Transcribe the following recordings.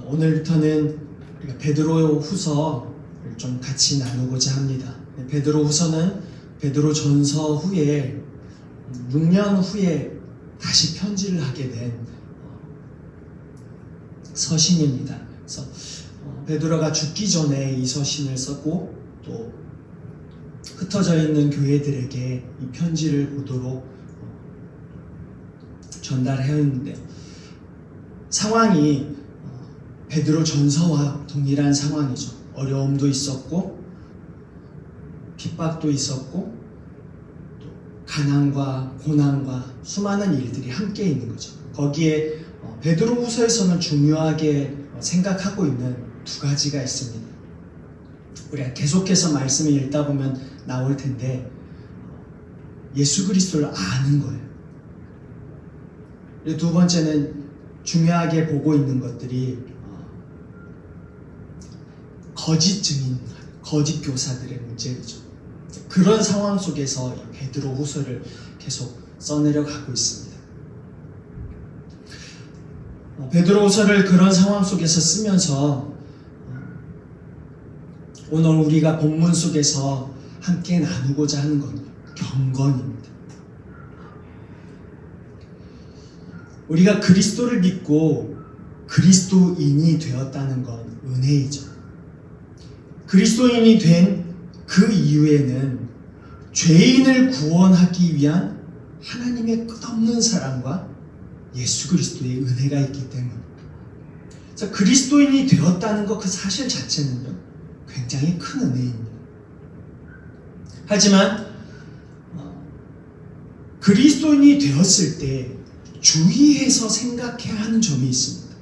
오늘부터는 우리가 베드로 후서를 좀 같이 나누고자 합니다. 베드로 후서는 베드로 전서 후에 6년 후에 다시 편지를 하게 된 서신입니다. 그래서 베드로가 죽기 전에 이 서신을 썼고 또 흩어져 있는 교회들에게 이 편지를 오도록 전달했는데요. 상황이 베드로 전서와 동일한 상황이죠. 어려움도 있었고 핍박도 있었고 또 가난과 고난과 수많은 일들이 함께 있는 거죠. 거기에 베드로후서에서는 중요하게 생각하고 있는 두 가지가 있습니다. 우리가 계속해서 말씀을 읽다 보면 나올 텐데 예수 그리스도를 아는 거예요. 그리고 두 번째는 중요하게 보고 있는 것들이 거짓 증인, 거짓 교사들의 문제죠. 그런 상황 속에서 베드로 후서를 계속 써내려 가고 있습니다. 베드로 후서를 그런 상황 속에서 쓰면서 오늘 우리가 본문 속에서 함께 나누고자 하는 건 경건입니다. 우리가 그리스도를 믿고 그리스도인이 되었다는 건 은혜이죠. 그리스도인이 된 그 이후에는 죄인을 구원하기 위한 하나님의 끝없는 사랑과 예수 그리스도의 은혜가 있기 때문입니다. 그래서 그리스도인이 되었다는 것 그 사실 자체는요, 굉장히 큰 은혜입니다. 하지만 그리스도인이 되었을 때 주의해서 생각해야 하는 점이 있습니다.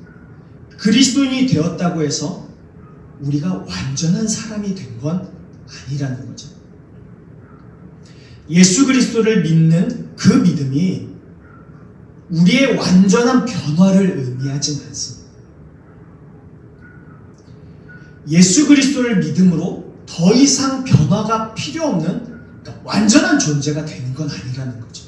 그리스도인이 되었다고 해서 우리가 완전한 사람이 된 건 아니라는 거죠. 예수 그리스도를 믿는 그 믿음이 우리의 완전한 변화를 의미하진 않습니다. 예수 그리스도를 믿음으로 더 이상 변화가 필요 없는, 그러니까 완전한 존재가 되는 건 아니라는 거죠.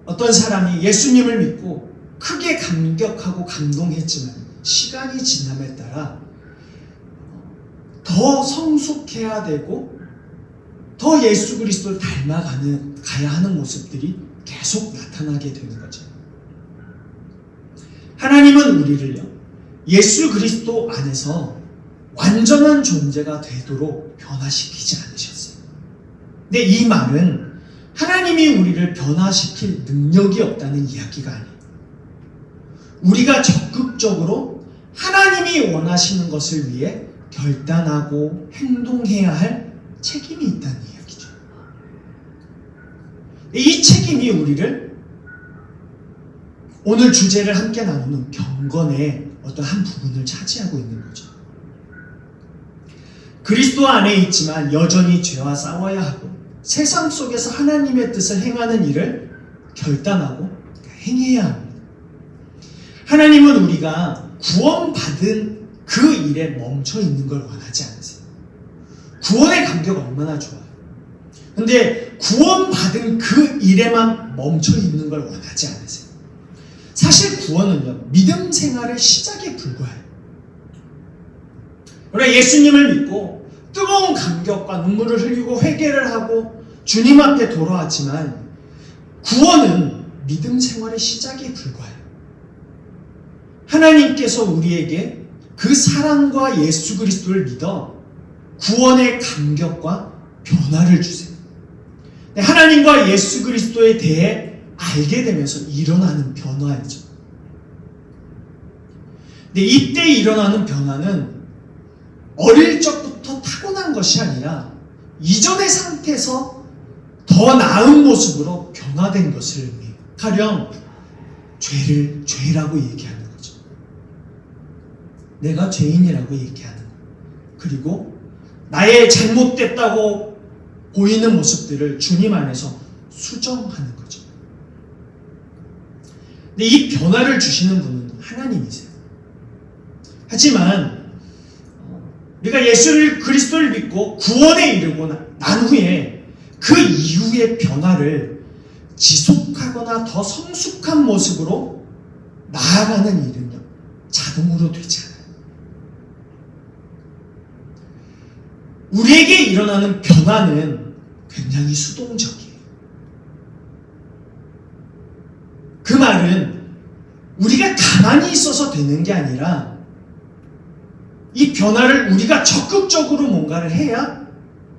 어떤 사람이 예수님을 믿고 크게 감격하고 감동했지만 시간이 지남에 따라 더 성숙해야 되고 더 예수 그리스도를 닮아가야 하는 모습들이 계속 나타나게 되는 거죠. 하나님은 우리를요, 예수 그리스도 안에서 완전한 존재가 되도록 변화시키지 않으셨어요. 근데 이 말은 하나님이 우리를 변화시킬 능력이 없다는 이야기가 아니에요. 우리가 적극적으로 하나님이 원하시는 것을 위해 결단하고 행동해야 할 책임이 있다는 이야기죠. 이 책임이 우리를 오늘 주제를 함께 나누는 경건의 어떤 한 부분을 차지하고 있는 거죠. 그리스도 안에 있지만 여전히 죄와 싸워야 하고 세상 속에서 하나님의 뜻을 행하는 일을 결단하고 행해야 합니다. 하나님은 우리가 구원받은 그 일에 멈춰 있는 걸 원하지 않으세요. 구원의 감격 얼마나 좋아요. 근데 구원받은 그 일에만 멈춰 있는 걸 원하지 않으세요. 사실 구원은요, 믿음 생활의 시작에 불과해요. 우리가 예수님을 믿고 뜨거운 감격과 눈물을 흘리고 회개를 하고 주님 앞에 돌아왔지만 구원은 믿음 생활의 시작에 불과해요. 하나님께서 우리에게 그 사랑과 예수 그리스도를 믿어 구원의 감격과 변화를 주세요. 하나님과 예수 그리스도에 대해 알게 되면서 일어나는 변화이죠. 근데 이때 일어나는 변화는 어릴 적부터 타고난 것이 아니라 이전의 상태에서 더 나은 모습으로 변화된 것을 의미해요. 가령 죄라고 얘기하는 거죠. 내가 죄인이라고 얘기하는 거. 그리고 나의 잘못됐다고 보이는 모습들을 주님 안에서 수정하는 거죠. 근데 이 변화를 주시는 분은 하나님이세요. 하지만 우리가 예수 그리스도를 믿고 구원에 이르고 난 후에 그 이후의 변화를 지속하거나 더 성숙한 모습으로 나아가는 일은요, 자동으로 되지 않아요. 우리에게 일어나는 변화는 굉장히 수동적이에요. 그 말은 우리가 가만히 있어서 되는 게 아니라 이 변화를 우리가 적극적으로 뭔가를 해야,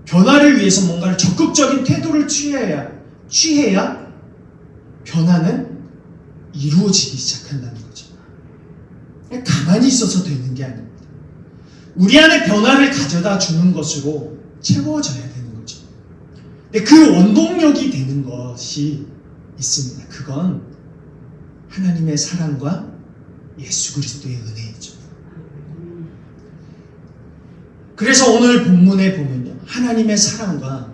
변화를 위해서 뭔가를 적극적인 태도를 취해야 변화는 이루어지기 시작한다는 거죠. 가만히 있어서 되는 게 아닙니다. 우리 안에 변화를 가져다 주는 것으로 채워져야 되는 거죠. 근데 그 원동력이 되는 것이 있습니다. 그건 하나님의 사랑과 예수 그리스도의 은혜이죠. 그래서 오늘 본문에 보면요, 하나님의 사랑과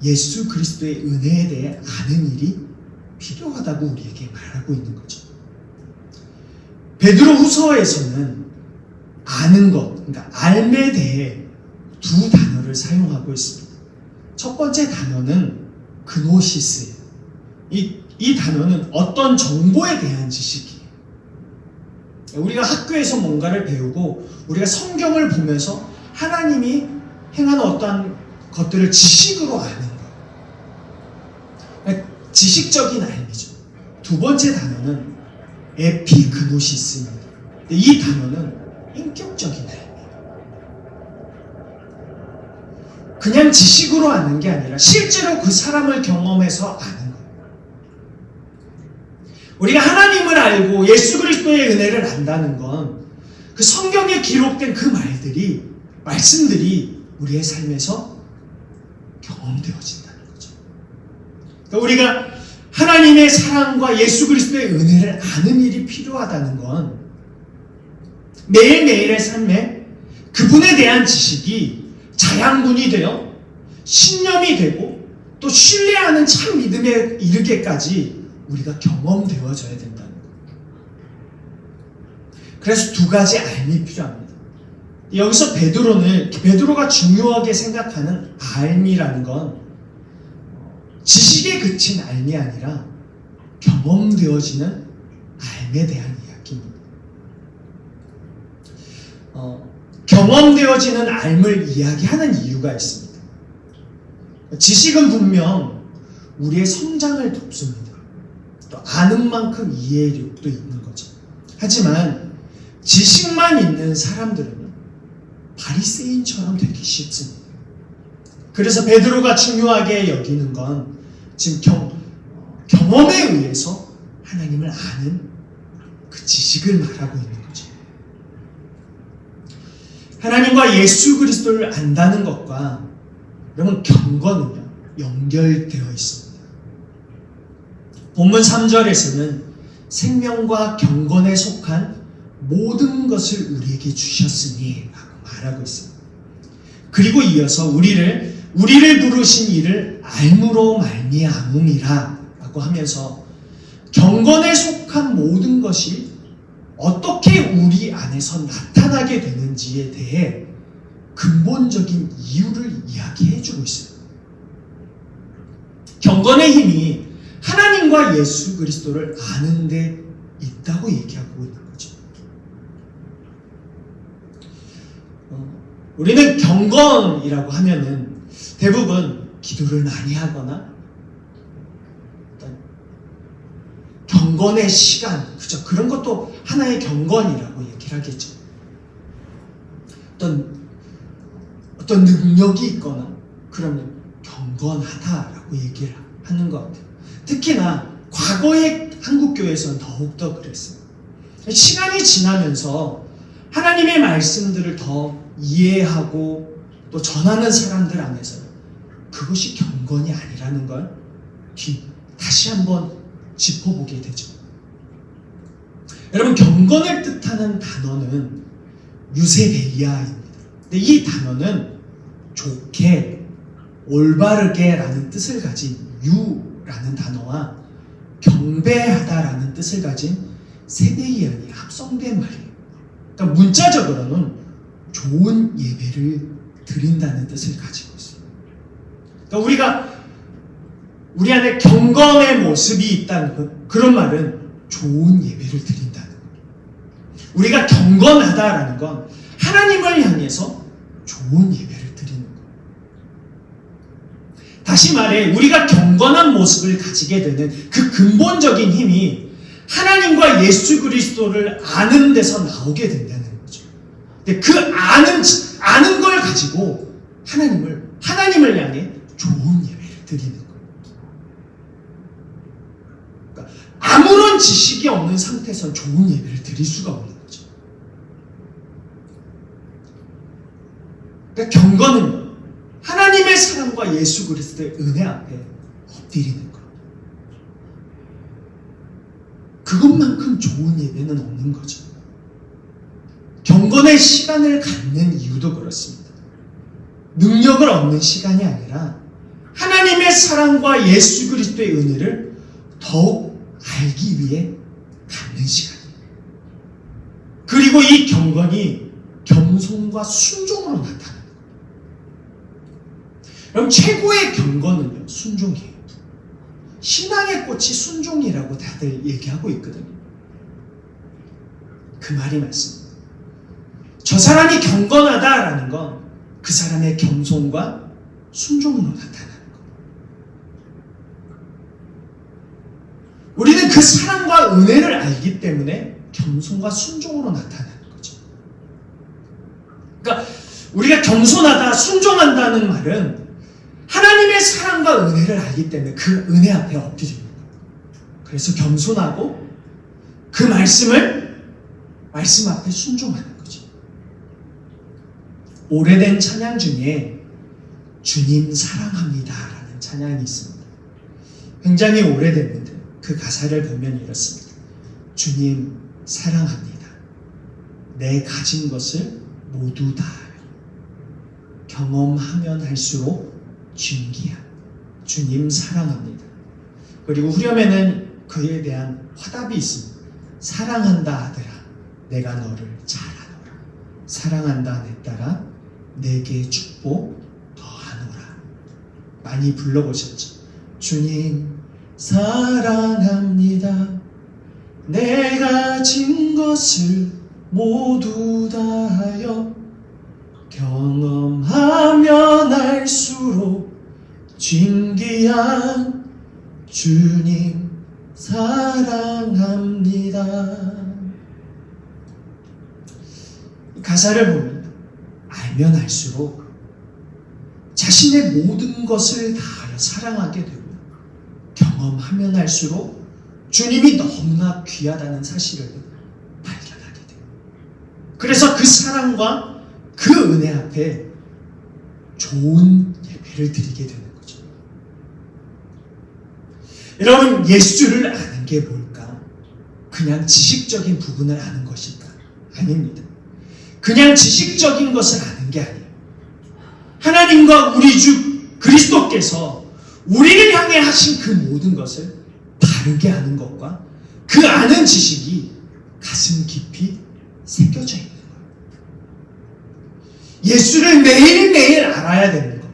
예수 그리스도의 은혜에 대해 아는 일이 필요하다고 우리에게 말하고 있는 거죠. 베드로 후서에서는 아는 것, 그러니까 알에 대해 두 단어를 사용하고 있습니다. 첫 번째 단어는 그노시스예요. 이 단어는 어떤 정보에 대한 지식이에요. 우리가 학교에서 뭔가를 배우고 우리가 성경을 보면서 하나님이 행하는 어떠한 것들을 지식으로 아는 거예요. 그러니까 지식적인 알미죠. 두 번째 단어는 에피그노시스입니다. 이 단어는 인격적인 알미예요. 그냥 지식으로 아는 게 아니라 실제로 그 사람을 경험해서 아는 거예요. 우리가 하나님을 알고 예수 그리스도의 은혜를 안다는 건 그 성경에 기록된 그 말씀들이 우리의 삶에서 경험되어진다는 거죠. 그러니까 우리가 하나님의 사랑과 예수 그리스도의 은혜를 아는 일이 필요하다는 건 매일매일의 삶에 그분에 대한 지식이 자양분이 되어 신념이 되고 또 신뢰하는 참 믿음에 이르게까지 우리가 경험되어져야 된다는 거예요. 그래서 두 가지 알미 필요합니다. 여기서 베드로가 중요하게 생각하는 알미라는 건 지식에 그친 알미 아니라 경험되어지는 알에 대한 이야기입니다. 경험되어지는 알을 이야기하는 이유가 있습니다. 지식은 분명 우리의 성장을 돕습니다. 또 아는 만큼 이해력도 있는 거죠. 하지만 지식만 있는 사람들은 바리새인처럼 되기 쉽습니다. 그래서 베드로가 중요하게 여기는 건 지금 경험에 의해서 하나님을 아는 그 지식을 말하고 있는 거죠. 하나님과 예수 그리스도를 안다는 것과 여러분 경건은요 연결되어 있습니다. 본문 3절에서는 생명과 경건에 속한 모든 것을 우리에게 주셨으니 라고 말하고 있습니다. 그리고 이어서 우리를 부르신 이를 알므로 말미암음이라 라고 하면서 경건에 속한 모든 것이 어떻게 우리 안에서 나타나게 되는지에 대해 근본적인 이유를 이야기해 주고 있어요. 경건의 힘이 하나님과 예수 그리스도를 아는 데 있다고 얘기하고 있는 거죠. 우리는 경건이라고 하면은 대부분 기도를 많이 하거나 경건의 시간, 그죠? 그런 것도 하나의 경건이라고 얘기를 하겠죠. 어떤 능력이 있거나 그러면 경건하다라고 얘기를 하는 것 같아요. 특히나 과거의 한국교회에서는 더욱더 그랬어요. 시간이 지나면서 하나님의 말씀들을 더 이해하고 또 전하는 사람들 안에서 그것이 경건이 아니라는 걸 다시 한번 짚어보게 되죠. 여러분 경건을 뜻하는 단어는 유세베이아입니다. 근데 이 단어는 좋게, 올바르게 라는 뜻을 가진 유라는 단어와 경배하다라는 뜻을 가진 세베이안이 합성된 말이에요. 그러니까 문자적으로는 좋은 예배를 드린다는 뜻을 가지고 있어요. 그러니까 우리 안에 경건의 모습이 있다는 그런 말은 좋은 예배를 드린다는 거예요. 우리가 경건하다라는 건 하나님을 향해서 좋은 예배를 드리는 거예요. 다시 말해 우리가 경건한 모습을 가지게 되는 그 근본적인 힘이 하나님과 예수 그리스도를 아는 데서 나오게 된다는 거죠. 근데 그 아는 걸 가지고 하나님을 향해 좋은 예배를 드리는 거예요. 그러니까 아무런 지식이 없는 상태에서 좋은 예배를 드릴 수가 없는 거죠. 그러니까 경건은 하나님의 사랑과 예수 그리스도의 은혜 앞에 엎드리는 거예요. 그것만큼 좋은 예배는 없는 거죠. 경건의 시간을 갖는 이유도 그렇습니다. 능력을 얻는 시간이 아니라 하나님의 사랑과 예수 그리스도의 은혜를 더욱 알기 위해 갖는 시간이에요. 그리고 이 경건이 겸손과 순종으로 나타나는 거예요. 그럼 최고의 경건은요, 순종이에요. 신앙의 꽃이 순종이라고 다들 얘기하고 있거든요. 그 말이 맞습니다. 저 사람이 경건하다라는 건 그 사람의 겸손과 순종으로 나타나는 거예요. 우리는 그 사랑과 은혜를 알기 때문에 겸손과 순종으로 나타나는 거죠. 그러니까 우리가 겸손하다, 순종한다는 말은 하나님의 사랑과 은혜를 알기 때문에 그 은혜 앞에 엎드리는 거예요. 그래서 겸손하고 그 말씀 앞에 순종하는 거죠. 오래된 찬양 중에 주님 사랑합니다 라는 찬양이 있습니다. 굉장히 오래됐는데 그 가사를 보면 이렇습니다. 주님 사랑합니다. 내 가진 것을 모두 다하여 경험하면 할수록 존귀한 주님 사랑합니다. 그리고 후렴에는 그에 대한 화답이 있습니다. 사랑한다 아들아 내가 너를 잘 아노라. 사랑한다 내 딸아 내게 축복 더하노라. 많이 불러보셨죠? 주님 사랑합니다. 내가 진 것을 모두 다하여 경험하면 할수록 존귀한 주님 사랑합니다. 가사를 보면 알면 알수록 자신의 모든 것을 다하여 사랑하게 되고 경험하면 할수록 주님이 너무나 귀하다는 사실을 발견하게 돼요. 그래서 그 사랑과 그 은혜 앞에 좋은 예배를 드리게 되는 거죠. 여러분, 예수를 아는 게 뭘까? 그냥 지식적인 부분을 아는 것일까? 아닙니다. 그냥 지식적인 것을 아는 게 아니에요. 하나님과 우리 주 그리스도께서 우리를 향해 하신 그 모든 것을 바르게 아는 것과 그 아는 지식이 가슴 깊이 새겨져 있는 거예요. 예수를 매일매일 알아야 되는 것.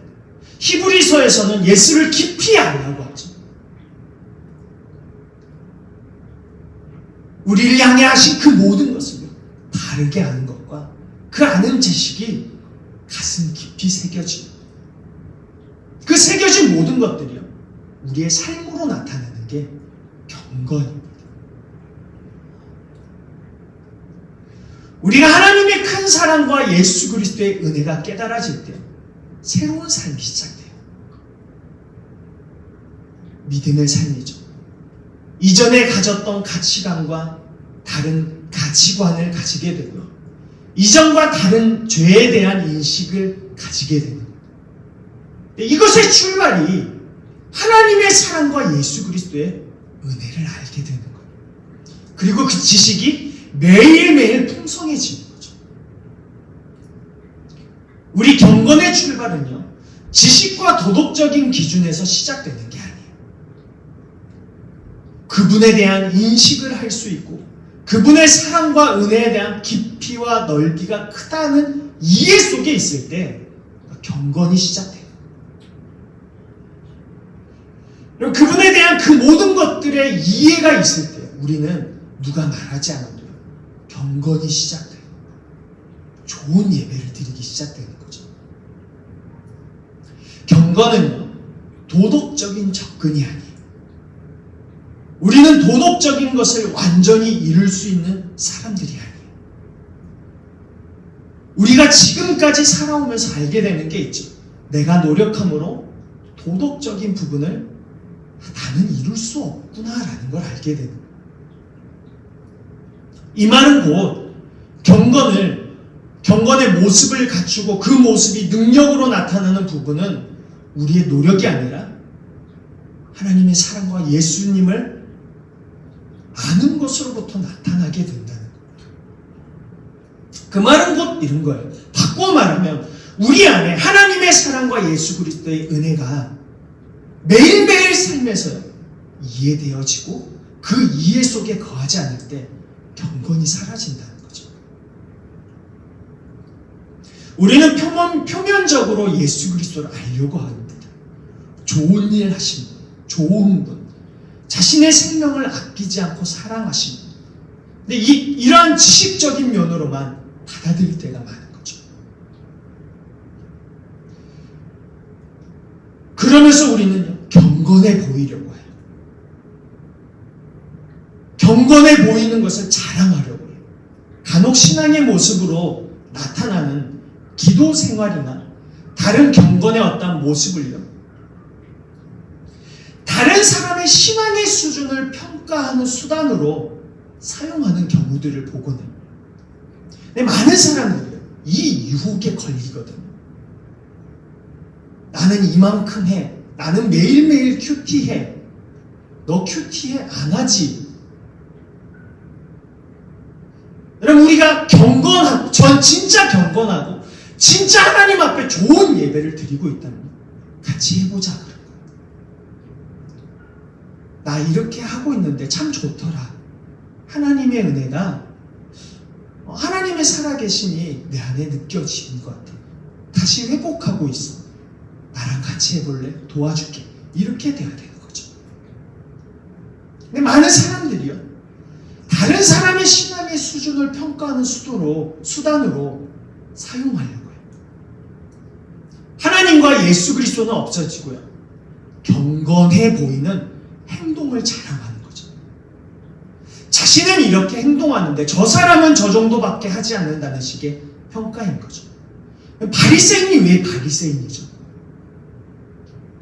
히브리서에서는 예수를 깊이 알라고 하죠. 우리를 향해 하신 그 모든 것을 바르게 아는 것과 그 아는 지식이 가슴 깊이 새겨진 그 새겨진 모든 것들이요 우리의 삶으로 나타나는 게 경건입니다. 우리가 하나님의 큰 사랑과 예수 그리스도의 은혜가 깨달아질 때 새로운 삶이 시작돼요. 믿음의 삶이죠. 이전에 가졌던 가치관과 다른 가치관을 가지게 되고요. 이전과 다른 죄에 대한 인식을 가지게 되는 거예요. 이것의 출발이 하나님의 사랑과 예수 그리스도의 은혜를 알게 되는 거예요. 그리고 그 지식이 매일매일 풍성해지는 거죠. 우리 경건의 출발은요, 지식과 도덕적인 기준에서 시작되는 게 아니에요. 그분에 대한 인식을 할 수 있고 그분의 사랑과 은혜에 대한 깊이와 넓이가 크다는 이해 속에 있을 때 경건이 시작돼요. 그리고 그분에 대한 그 모든 것들의 이해가 있을 때 우리는 누가 말하지 않아도 경건이 시작돼요. 좋은 예배를 드리기 시작되는 거죠. 경건은요, 도덕적인 접근이 아니에요. 우리는 도덕적인 것을 완전히 이룰 수 있는 사람들이 아니에요. 우리가 지금까지 살아오면서 알게 되는 게 있죠. 내가 노력함으로 도덕적인 부분을 나는 이룰 수 없구나라는 걸 알게 되는 거예요. 이 말은 곧 경건의 모습을 갖추고 그 모습이 능력으로 나타나는 부분은 우리의 노력이 아니라 하나님의 사랑과 예수님을 아는 것으로부터 나타나게 된다는 겁니다. 그 말은 곧 이런 거예요. 바꿔 말하면 우리 안에 하나님의 사랑과 예수 그리스도의 은혜가 매일매일 삶에서 이해되어지고 그 이해 속에 거하지 않을 때 경건이 사라진다는 거죠. 우리는 표면적으로 예수 그리스도를 알려고 합니다. 좋은 일 하신 분, 좋은 분, 자신의 생명을 아끼지 않고 사랑하신 분. 근데 이러한 지식적인 면으로만 받아들일 때가 많은 거죠. 그러면서 우리는 경건해 보이려고 해요. 경건해 보이는 것을 자랑하려고 해요. 간혹 신앙의 모습으로 나타나는 기도 생활이나 다른 경건의 어떤 모습을요, 다른 사람의 신앙의 수준을 평가하는 수단으로 사용하는 경우들을 보곤 해요. 근데 많은 사람들이 이 유혹에 걸리거든요. 나는 이만큼 해. 나는 매일매일 큐티해. 너 큐티해? 안 하지. 여러분, 우리가 경건하고, 전 진짜 경건하고 진짜 하나님 앞에 좋은 예배를 드리고 있다면 같이 해보자 그런 거예요. 나 이렇게 하고 있는데 참 좋더라. 하나님의 은혜가, 하나님의 살아계심이 내 안에 느껴지는 것 같아. 다시 회복하고 있어. 나랑 같이 해볼래? 도와줄게. 이렇게 돼야 되는 거죠. 근데 많은 사람들이요, 다른 사람의 신앙의 수준을 평가하는 수단으로 사용하려고 해요. 하나님과 예수 그리스도는 없어지고요, 경건해 보이는 행동을 자랑하는 거죠. 자신은 이렇게 행동하는데 저 사람은 저 정도밖에 하지 않는다는 식의 평가인 거죠. 바리새인이 왜 바리새인이죠?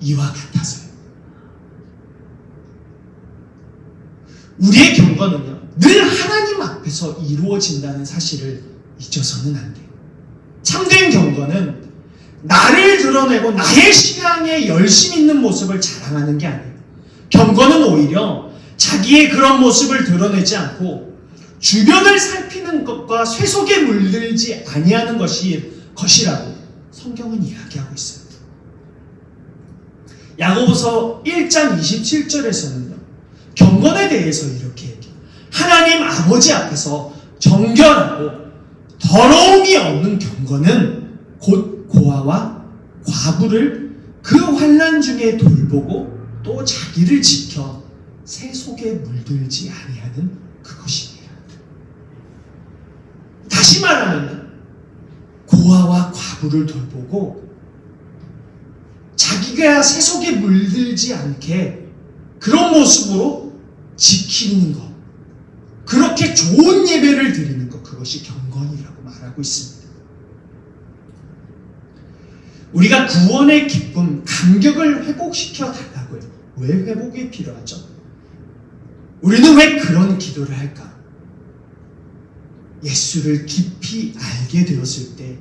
이와 같아서요. 우리의 경건은요, 늘 하나님 앞에서 이루어진다는 사실을 잊어서는 안 돼요. 참된 경건은 나를 드러내고 나의 신앙에 열심 있는 모습을 자랑하는 게 아니에요. 경건은 오히려 자기의 그런 모습을 드러내지 않고 주변을 살피는 것과 쇠속에 물들지 아니하는 것이라고 성경은 이야기하고 있어요. 야고보서 1장 27절에서는요, 경건에 대해서 이렇게 얘기해요. 하나님 아버지 앞에서 정결하고 더러움이 없는 경건은 곧 고아와 과부를 그 환난 중에 돌보고 또 자기를 지켜 새 속에 물들지 아니하는 그것입니다. 다시 말하면 고아와 과부를 돌보고 자기가 새 속에 물들지 않게 그런 모습으로 지키는 것, 그렇게 좋은 예배를 드리는 것, 그것이 경건이라고 말하고 있습니다. 우리가 구원의 기쁨, 감격을 회복시켜 달라고 해요. 왜 회복이 필요하죠? 우리는 왜 그런 기도를 할까? 예수를 깊이 알게 되었을 때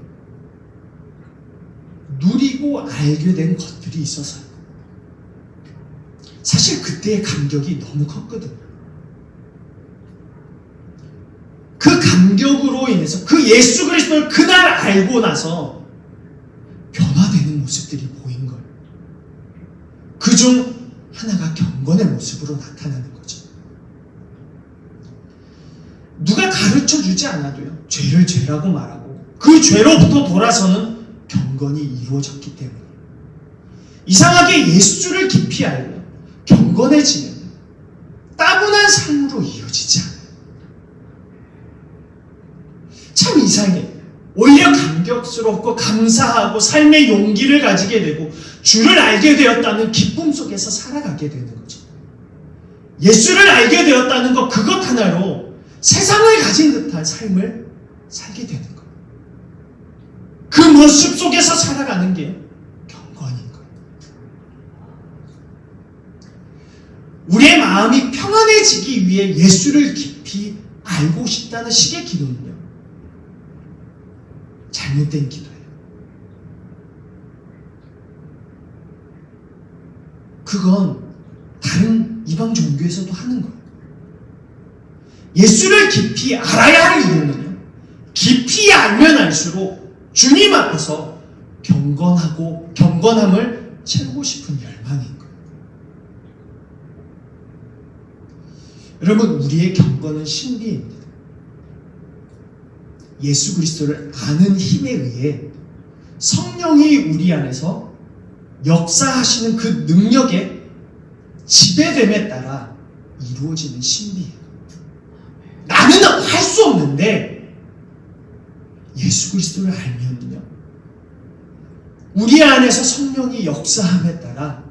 누리고 알게 된 것들이 있어서요. 사실 그때의 감격이 너무 컸거든요. 그 감격으로 인해서 그 예수 그리스도를 그날 알고 나서 변화되는 모습들이 보인 거예요. 그중 하나가 경건의 모습으로 나타나는 거죠. 누가 가르쳐 주지 않아도요, 죄를 죄라고 말하고 그 죄로부터 돌아서는 경건이 이루어졌기 때문에, 이상하게 예수를 깊이 알고 경건해지면 따분한 삶으로 세상으로 이어지지 않아요. 참 이상해. 오히려 감격스럽고 감사하고 삶의 용기를 가지게 되고 주를 알게 되었다는 기쁨 속에서 살아가게 되는 거죠. 예수를 알게 되었다는 것 그것 하나로 세상을 가진 듯한 삶을 살게 되는 거예요. 그 모습 속에서 살아가는 게 경건인 거예요. 우리의 마음이 평안해지기 위해 예수를 깊이 알고 싶다는 식의 기도는요, 잘못된 기도예요. 그건 다른 이방 종교에서도 하는 거예요. 예수를 깊이 알아야 할 이유는요, 깊이 알면 알수록 주님 앞에서 경건함을 채우고 싶은 열망인 거예요. 여러분, 우리의 경건은 신비입니다. 예수 그리스도를 아는 힘에 의해 성령이 우리 안에서 역사하시는 그 능력의 지배됨에 따라 이루어지는 신비예요. 나는 할 수 없는데 예수 그리스도를 알면요, 우리 안에서 성령이 역사함에 따라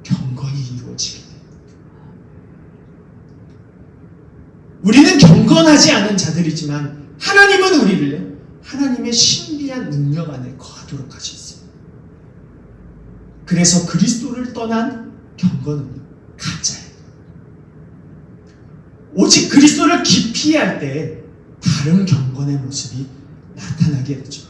경건이 이루어지게 돼요. 우리는 경건하지 않은 자들이지만 하나님은 우리를 하나님의 신비한 능력 안에 거하도록 하셨어요. 그래서 그리스도를 떠난 경건은 가짜예요. 오직 그리스도를 깊이 알 때 다른 경건의 모습이 나타나게 되죠.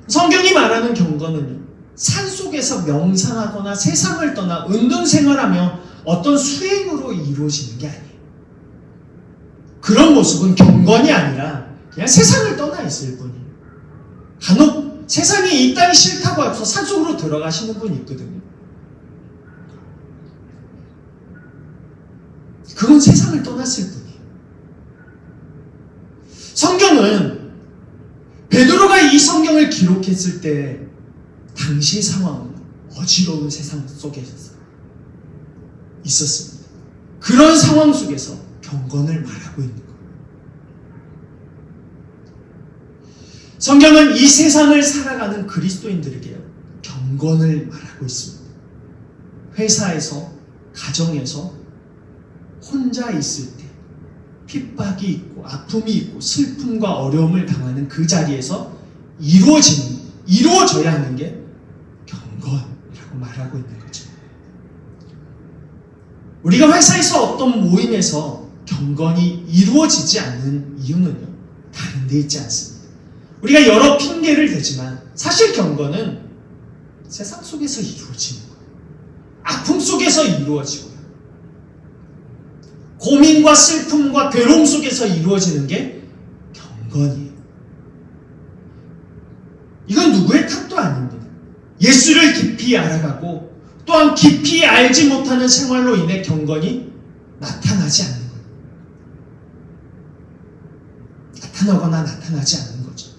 성경이 말하는 경건은요, 산속에서 명상하거나 세상을 떠나 운동생활하며 어떤 수행으로 이루어지는 게 아니에요. 그런 모습은 경건이 아니라 그냥 세상을 떠나 있을 뿐이에요. 간혹 세상이 이 땅이 싫다고 해서 산속으로 들어가시는 분이 있거든요. 그건 세상을 떠났을 뿐이에요. 성경은 베드로가 이 성경을 기록했을 때 당시의 상황은 어지러운 세상 속에 있었습니다. 그런 상황 속에서 경건을 말하고 있는 거예요. 성경은 이 세상을 살아가는 그리스도인들에게 경건을 말하고 있습니다. 회사에서, 가정에서 혼자 있을 때 핍박이 있고 아픔이 있고 슬픔과 어려움을 당하는 그 자리에서 이루어져야 하는 게 경건이라고 말하고 있는 거죠. 우리가 회사에서 어떤 모임에서 경건이 이루어지지 않는 이유는요, 다른 데 있지 않습니다. 우리가 여러 핑계를 대지만 사실 경건은 세상 속에서 이루어지는 거예요. 아픔 속에서 이루어지고요. 고민과 슬픔과 괴로움 속에서 이루어지는 게 경건이에요. 이건 누구의 탓도 아닙니다. 예수를 깊이 알아가고 또한 깊이 알지 못하는 생활로 인해 경건이 나타나지 않는 거예요. 나타나거나 나타나지 않는 거죠.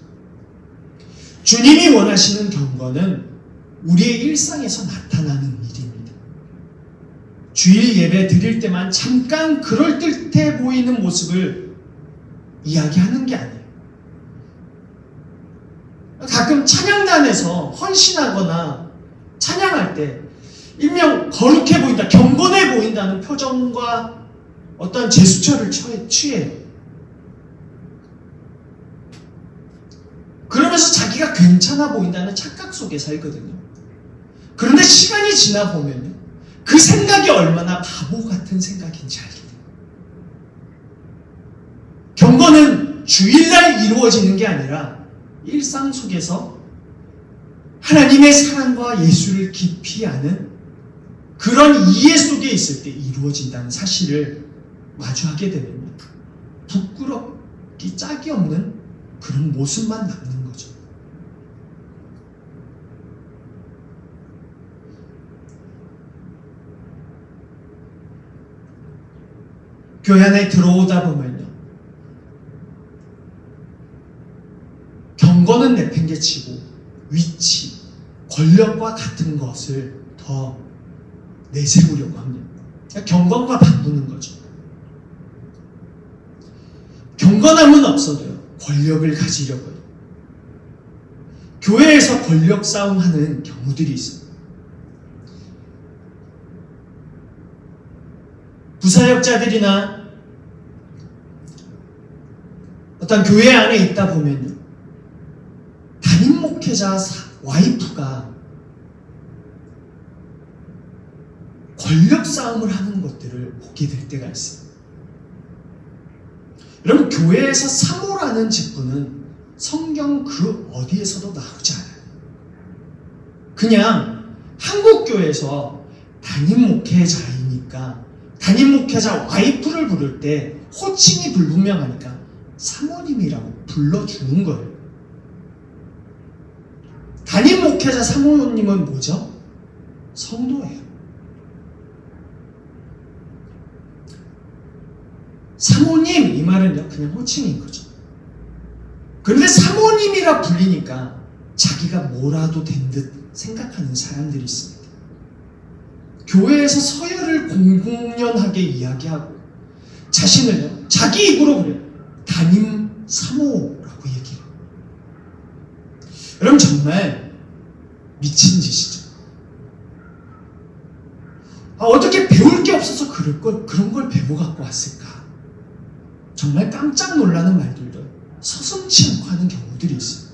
주님이 원하시는 경건은 우리의 일상에서 나타나는 일입니다. 주일 예배 드릴 때만 잠깐 그럴듯해 보이는 모습을 이야기하는 게 아니에요. 가끔 찬양단에서 헌신하거나 찬양할 때 일명 거룩해 보인다, 경건해 보인다는 표정과 어떤 제스처를 취해요. 그러면서 자기가 괜찮아 보인다는 착각 속에 살거든요. 그런데 시간이 지나 보면요, 그 생각이 얼마나 바보 같은 생각인지 알게 돼요. 경건은 주일날 이루어지는 게 아니라 일상 속에서 하나님의 사랑과 예수를 깊이 아는 그런 이해 속에 있을 때 이루어진다는 사실을 마주하게 되면 부끄럽기 짝이 없는 그런 모습만 남는 거죠. 교회 안에 들어오다 보면요, 경건은 내팽개치고 위치, 권력과 같은 것을 더 내세우려고 합니다. 경건과 바꾸는 거죠. 경건함은 없어도요, 권력을 가지려고요. 교회에서 권력 싸움하는 경우들이 있어요. 부사역자들이나 어떤 교회 안에 있다 보면요, 담임 목회자 와이프가 권력 싸움을 하는 것들을 보게 될 때가 있어요. 여러분, 교회에서 사모라는 직분은 성경 그 어디에서도 나오지 않아요. 그냥 한국 교회에서 담임 목회자이니까 담임 목회자 와이프를 부를 때 호칭이 불분명하니까 사모님이라고 불러주는 거예요. 담임 목회자 사모님은 뭐죠? 성도예요. 사모님 이 말은요, 그냥 호칭인 거죠. 그런데 사모님이라 불리니까 자기가 뭐라도 된 듯 생각하는 사람들이 있습니다. 교회에서 서열을 공공연하게 이야기하고 자신을요, 자기 입으로 그래요, 담임 사모라고 얘기해요. 여러분, 정말 미친 짓이죠. 어떻게 배울 게 없어서 그런 걸 배워갖고 왔을까? 정말 깜짝 놀라는 말들도 서슴지 않고 하는 경우들이 있어요.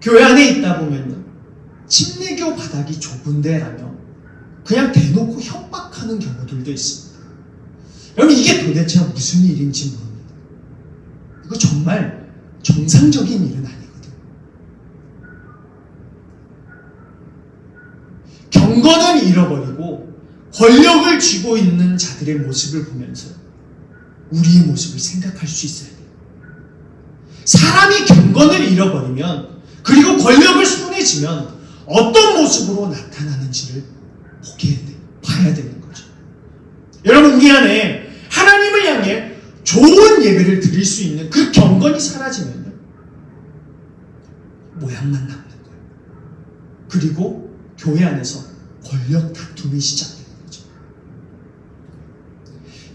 교회 안에 있다 보면요, 침례교 바닥이 좁은데라며 그냥 대놓고 협박하는 경우들도 있습니다. 여러분, 이게 도대체 무슨 일인지 모릅니다. 이거 정말 정상적인 일은 아니거든요. 경건은 잃어버리고 권력을 쥐고 있는 자들의 모습을 보면서 우리의 모습을 생각할 수 있어야 돼요. 사람이 경건을 잃어버리면, 그리고 권력을 손에 쥐면 어떤 모습으로 나타나는지를 봐야 되는 거죠. 여러분, 우리 안에 하나님을 향해 좋은 예배를 드릴 수 있는 그 경건이 사라지면요, 모양만 남는 거예요. 그리고 교회 안에서 권력 다툼이 시작돼요.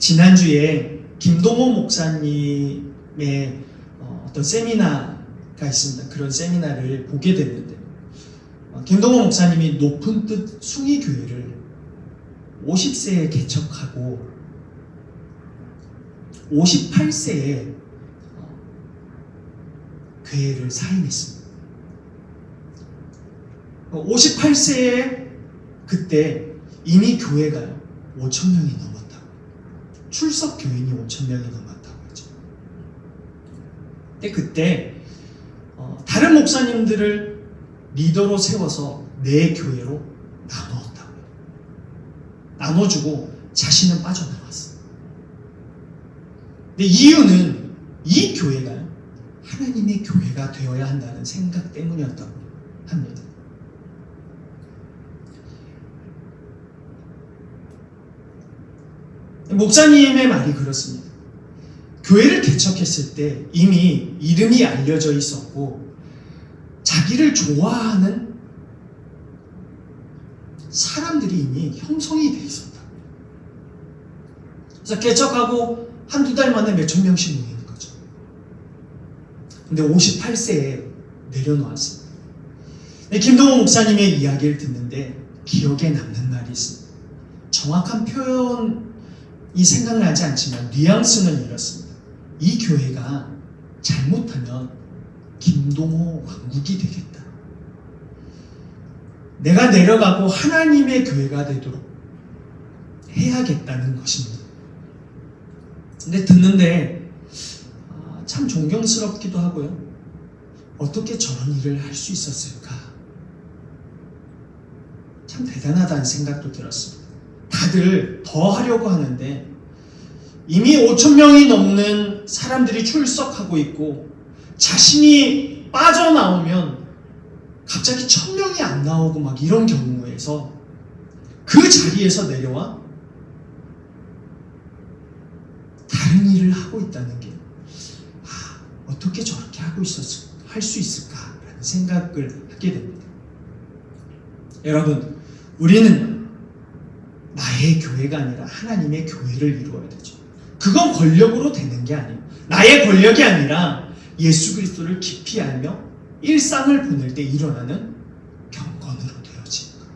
지난주에 김동호 목사님의 어떤 세미나가 있습니다. 그런 세미나를 보게 됐는데, 김동호 목사님이 높은 뜻 숭의교회를 50세에 개척하고 58세에 교회를 사임했습니다. 58세에 그때 이미 교회가요, 5,000명이 넘었다고. 출석 교인이 5,000명이 넘었다고 하죠. 근데 그때 다른 목사님들을 리더로 세워서 내 교회로 나누었다고. 나눠주고 자신은 빠져나왔어요. 근데 이유는 이 교회가 하나님의 교회가 되어야 한다는 생각 때문이었다고 합니다. 목사님의 말이 그렇습니다. 교회를 개척했을 때 이미 이름이 알려져 있었고 자기를 좋아하는 사람들이 이미 형성이 돼 있었다. 그래서 개척하고 한두 달 만에 몇천 명씩 모이는 거죠. 근데 58세에 내려놓았습니다. 김동호 목사님의 이야기를 듣는데 기억에 남는 말이 있습니다. 정확한 표현이 생각나지 않지만 뉘앙스는 이렇습니다. 이 교회가 잘못하면 김동호 왕국이 되겠다. 내가 내려가고 하나님의 교회가 되도록 해야겠다는 것입니다. 근데 듣는데 참 존경스럽기도 하고요. 어떻게 저런 일을 할 수 있었을까? 참 대단하다는 생각도 들었습니다. 다들 더 하려고 하는데 이미 5,000명이 넘는 사람들이 출석하고 있고 자신이 빠져나오면 갑자기 1,000명이 안 나오고 막 이런 경우에서 그 자리에서 내려와 다른 일을 하고 있다는 게 어떻게 저렇게 할 수 있을까라는 생각을 하게 됩니다. 여러분, 우리는 나의 교회가 아니라 하나님의 교회를 이루어야 되죠. 그건 권력으로 되는 게 아니에요. 나의 권력이 아니라 예수 그리스도를 깊이 알며 일상을 보낼 때 일어나는 경건으로 되어지는 거예요.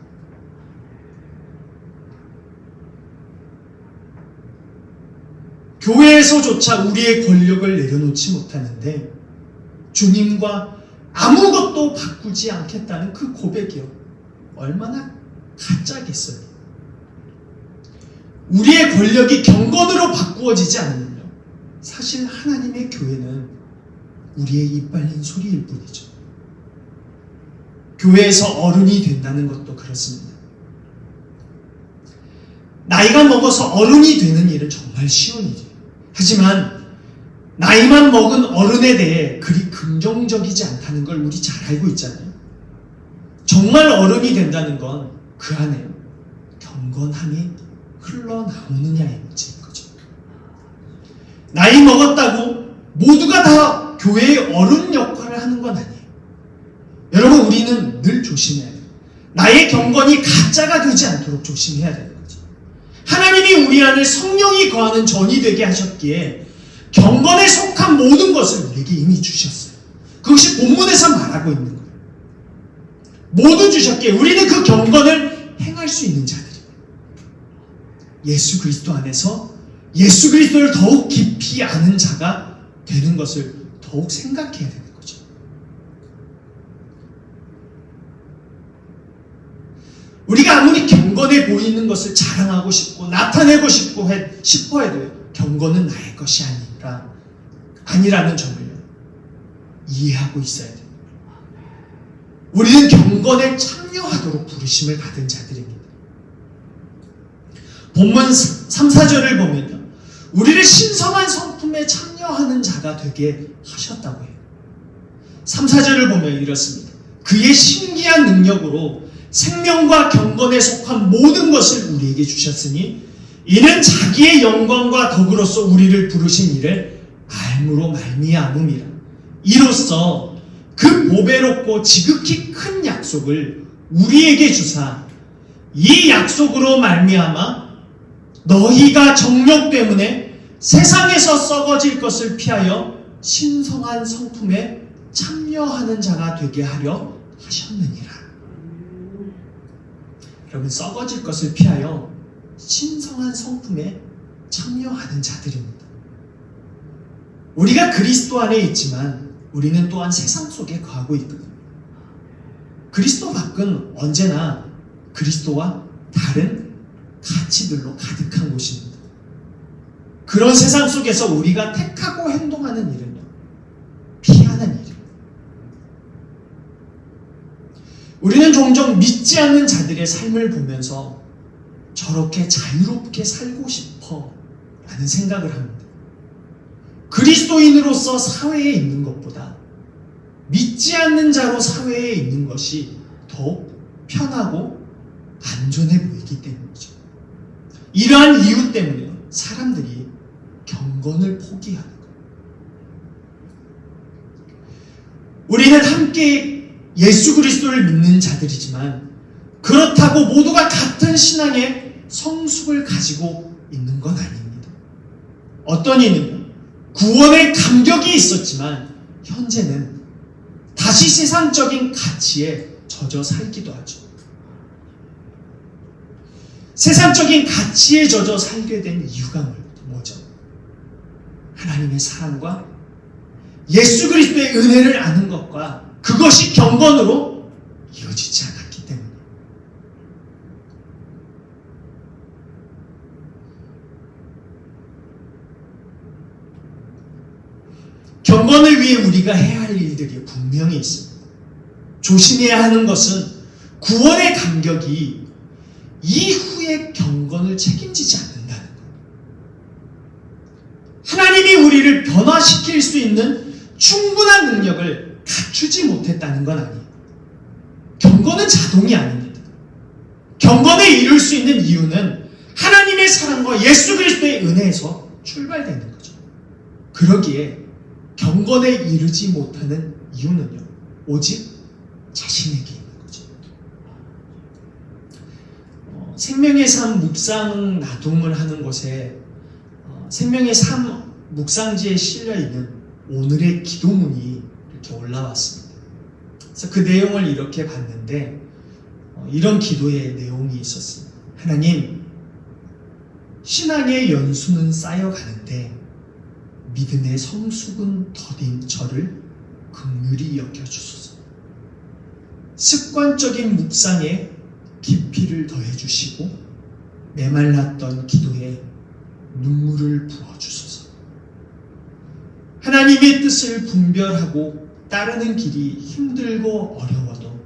교회에서조차 우리의 권력을 내려놓지 못하는데 주님과 아무것도 바꾸지 않겠다는 그 고백이요. 얼마나 가짜겠어요. 우리의 권력이 경건으로 바꾸어지지 않으면요. 사실 하나님의 교회는 우리의 입 벌린 소리일 뿐이죠. 교회에서 어른이 된다는 것도 그렇습니다. 나이가 먹어서 어른이 되는 일은 정말 쉬운 일이에요. 하지만 나이만 먹은 어른에 대해 그리 긍정적이지 않다는 걸 우리 잘 알고 있잖아요. 정말 어른이 된다는 건 그 안에 경건함이 흘러나오느냐의 문제인 거죠. 나이 먹었다고 모두가 다 교회의 어른 역할을 하는 건 아니에요. 여러분, 우리는 늘 조심해야 돼요. 나의 경건이 가짜가 되지 않도록 조심해야 되는 거죠. 하나님이 우리 안에 성령이 거하는 전이 되게 하셨기에 경건에 속한 모든 것을 우리에게 이미 주셨어요. 그것이 본문에서 말하고 있는 거예요. 모두 주셨기에 우리는 그 경건을 행할 수 있는 자들입니다. 예수 그리스도 안에서 예수 그리스도를 더욱 깊이 아는 자가 되는 것을 더욱 생각해야 되는 거죠. 우리가 아무리 경건해 보이는 것을 자랑하고 싶고 나타내고 싶어 해도 경건은 나의 것이 아니라는 점을 이해하고 있어야 돼요. 우리는 경건에 참여하도록 부르심을 받은 자들입니다. 본문 3, 4절을 보면요. 우리를 신성한 성품에 참여하는 자가 되게 하셨다고 해요. 3, 4절을 보면 이렇습니다. 그의 신기한 능력으로 생명과 경건에 속한 모든 것을 우리에게 주셨으니 이는 자기의 영광과 덕으로서 우리를 부르신 이를 알므로 말미암음이라. 이로써 그 보배롭고 지극히 큰 약속을 우리에게 주사 이 약속으로 말미암아 너희가 정욕 때문에 세상에서 썩어질 것을 피하여 신성한 성품에 참여하는 자가 되게 하려 하셨느니라. 여러분, 썩어질 것을 피하여 신성한 성품에 참여하는 자들입니다. 우리가 그리스도 안에 있지만 우리는 또한 세상 속에 거하고 있거든요. 그리스도 밖은 언제나 그리스도와 다른 가치들로 가득한 곳입니다. 그런 세상 속에서 우리가 택하고 행동하는 일은요, 피하는 일입니다. 우리는 종종 믿지 않는 자들의 삶을 보면서 저렇게 자유롭게 살고 싶어 라는 생각을 합니다. 그리스도인으로서 사회에 있는 것보다 믿지 않는 자로 사회에 있는 것이 더욱 편하고 안전해 보이기 때문이죠. 이러한 이유 때문에 사람들이 경건을 포기하는 거예요. 우리는 함께 예수 그리스도를 믿는 자들이지만 그렇다고 모두가 같은 신앙의 성숙을 가지고 있는 건 아닙니다. 어떤 이는요, 구원의 감격이 있었지만 현재는 다시 세상적인 가치에 젖어 살기도 하죠. 세상적인 가치에 젖어 살게 된 이유가 뭐죠? 하나님의 사랑과 예수 그리스도의 은혜를 아는 것과 그것이 경건으로 이루어지지 않았기 때문에. 경건을 위해 우리가 해야 할 일들이 분명히 있습니다. 조심해야 하는 것은 구원의 감격이 이후의 경건을 책임지지 않는다는 것. 하나님이 우리를 변화시킬 수 있는 충분한 능력을 갖추지 못했다는 건 아니에요. 경건은 자동이 아닙니다. 경건에 이룰 수 있는 이유는 하나님의 사랑과 예수 그리스도의 은혜에서 출발되는 거죠. 그러기에 경건에 이르지 못하는 이유는요, 오직 자신에게 있는 거죠. 생명의 삶 묵상 나눔을 하는 곳에 생명의 삶 묵상지에 실려 있는 오늘의 기도문이 이렇게 올라왔습니다. 그래서 그 내용을 이렇게 봤는데 이런 기도의 내용이 있었습니다. 하나님, 신앙의 연수는 쌓여가는데 믿음의 성숙은 더딘 저를 긍휼히 여겨주소서. 습관적인 묵상에 깊이를 더해주시고 메말랐던 기도에 눈물을 부어주소서. 하나님의 뜻을 분별하고 따르는 길이 힘들고 어려워도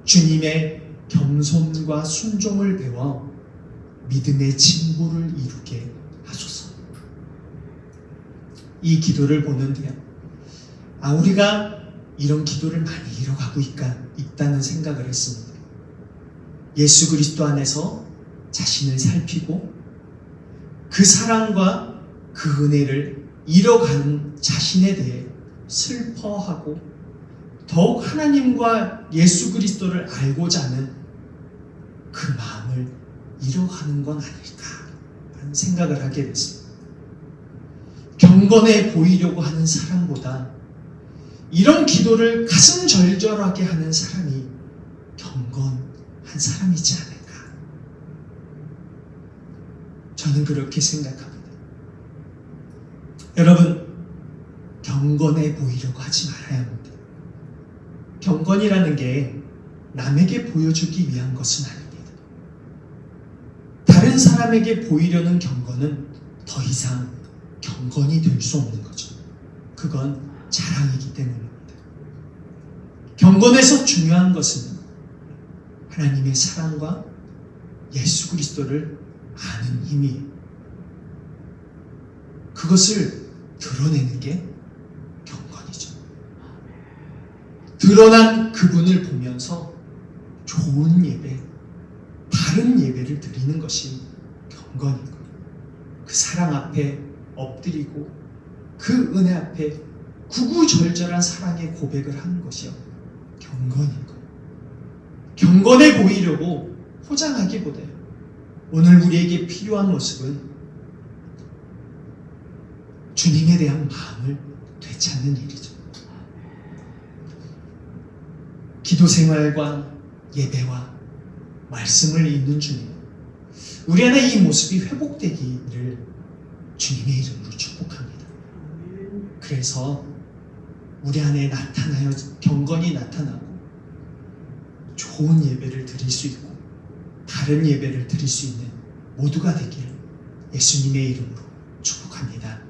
주님의 겸손과 순종을 배워 믿음의 진보를 이루게 하소서. 이 기도를 보는데요, 우리가 이런 기도를 많이 이뤄가고 있다는 생각을 했습니다. 예수 그리스도 안에서 자신을 살피고 그 사랑과 그 은혜를 잃어가는 자신에 대해 슬퍼하고 더욱 하나님과 예수 그리스도를 알고자 하는 그 마음을 잃어가는 건 아닐까 하는 생각을 하게 됐습니다. 경건해 보이려고 하는 사람보다 이런 기도를 가슴 절절하게 하는 사람이 경건한 사람이지 않을까. 저는 그렇게 생각합니다. 여러분, 경건해 보이려고 하지 말아야 합니다. 경건이라는 게 남에게 보여주기 위한 것은 아닙니다. 다른 사람에게 보이려는 경건은 더 이상 경건이 될 수 없는 거죠. 그건 자랑이기 때문입니다. 경건에서 중요한 것은 하나님의 사랑과 예수 그리스도를 아는 힘이에요. 그것을 드러내는 게 경건이죠. 드러난 그분을 보면서 좋은 예배, 다른 예배를 드리는 것이 경건이고, 그 사랑 앞에 엎드리고 그 은혜 앞에 구구절절한 사랑의 고백을 하는 것이요, 경건이고, 경건해 보이려고 포장하기보다요, 오늘 우리에게 필요한 모습은 주님에 대한 마음을 되찾는 일이죠. 기도 생활과 예배와 말씀을 읽는 주님, 우리 안에 이 모습이 회복되기를 주님의 이름으로 축복합니다. 그래서 우리 안에 나타나여 경건이 나타나고 좋은 예배를 드릴 수 있고 다른 예배를 드릴 수 있는 모두가 되기를 예수님의 이름으로 축복합니다.